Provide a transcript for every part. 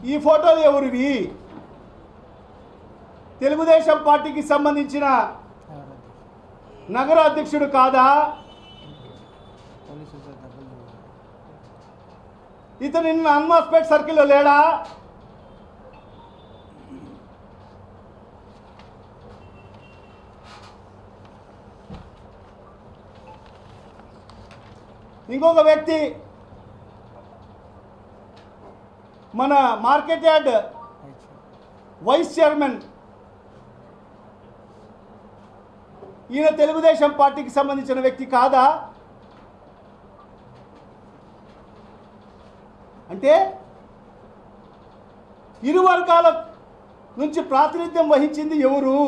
ఈ ఫోటోలు ఎవరివి? తెలుగుదేశం పార్టీకి సంబంధించిన నగర అధ్యక్షుడు కాదా? ఇతను నిన్న అన్మాస్పేట్ సర్కిల్లో లేడా? ఇంకొక వ్యక్తి మన మార్కెట్ యార్డ్ వైస్ చైర్మన్, ఈయన తెలుగుదేశం పార్టీకి సంబంధించిన వ్యక్తి కాదా? అంటే ఇరు వర్గాల నుంచి ప్రాతినిధ్యం వహించింది ఎవరు?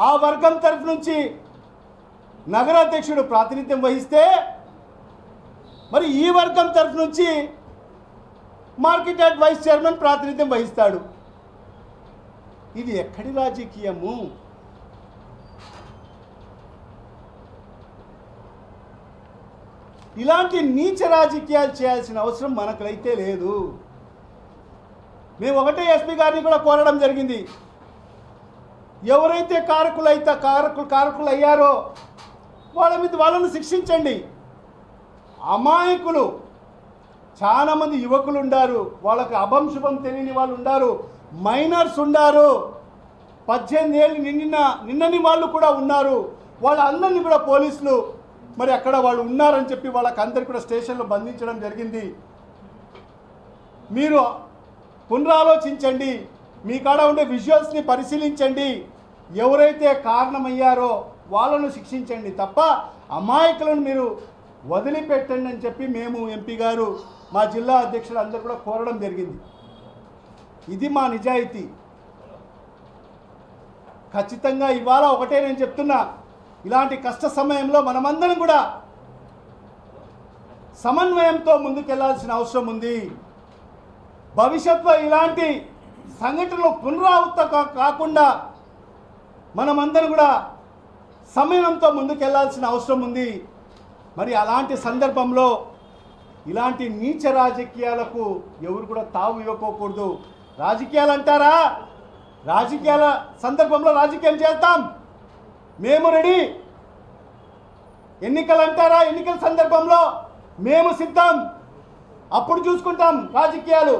ఆ వర్గం తరఫు నుంచి నగరాధ్యక్షుడు ప్రాతినిధ్యం వహిస్తే మరి ఈ వర్గం తరఫు నుంచి మార్కెట్ యార్డ్ వైస్ చైర్మన్ ప్రాతినిధ్యం వహిస్తాడు. ఇది ఎక్కడి రాజకీయము? ఇలాంటి నీచ రాజకీయాలు చేయాల్సిన అవసరం మనకైతే లేదు. మేము ఒకటే ఎస్పీ గారిని కూడా కోరడం జరిగింది. ఎవరైతే కారకులు అయ్యారో వాళ్ళను శిక్షించండి. అమాయకులు చాలామంది యువకులు ఉండారు, వాళ్ళకి అభం శుభం తెలియని వాళ్ళు ఉండారు, మైనర్స్ ఉండారు, 18 ఏళ్ళు నిన్నని వాళ్ళు కూడా ఉన్నారు. వాళ్ళందరినీ కూడా పోలీసులు మరి అక్కడ వాళ్ళు ఉన్నారని చెప్పి వాళ్ళకి అందరికీ కూడా స్టేషన్లో బంధించడం జరిగింది. మీరు పునరాలోచించండి, మీ కాడ ఉండే విజువల్స్ని పరిశీలించండి, ఎవరైతే కారణమయ్యారో వాళ్ళను శిక్షించండి తప్ప అమాయకులను మీరు వదిలిపెట్టండి అని చెప్పి మేము ఎంపీ గారు, మా జిల్లా అధ్యక్షులు అందరూ కూడా కోరడం జరిగింది. ఇది మా నిజాయితీ. ఖచ్చితంగా ఇవాళ ఒకటే నేను చెప్తున్నా, ఇలాంటి కష్ట సమయంలో మనమందరం కూడా సమన్వయంతో ముందుకెళ్లాల్సిన అవసరం ఉంది. భవిష్యత్తులో ఇలాంటి సంఘటనలు పునరావృతం కాకుండా మనమందరం కూడా సమయంతో ముందుకెళ్లాల్సిన అవసరం ఉంది. మరి అలాంటి సందర్భంలో ఇలాంటి నీచ రాజకీయాలకు ఎవరు కూడా తావు ఇవ్వకూడదు. రాజకీయాలు అంటారా? రాజకీయాల సందర్భంలో రాజకీయం చేస్తాం, మేము రెడీ. ఎన్నికలు అంటారా? ఎన్నికల సందర్భంలో మేము సిద్ధం, అప్పుడు చూసుకుంటాం రాజకీయాలు.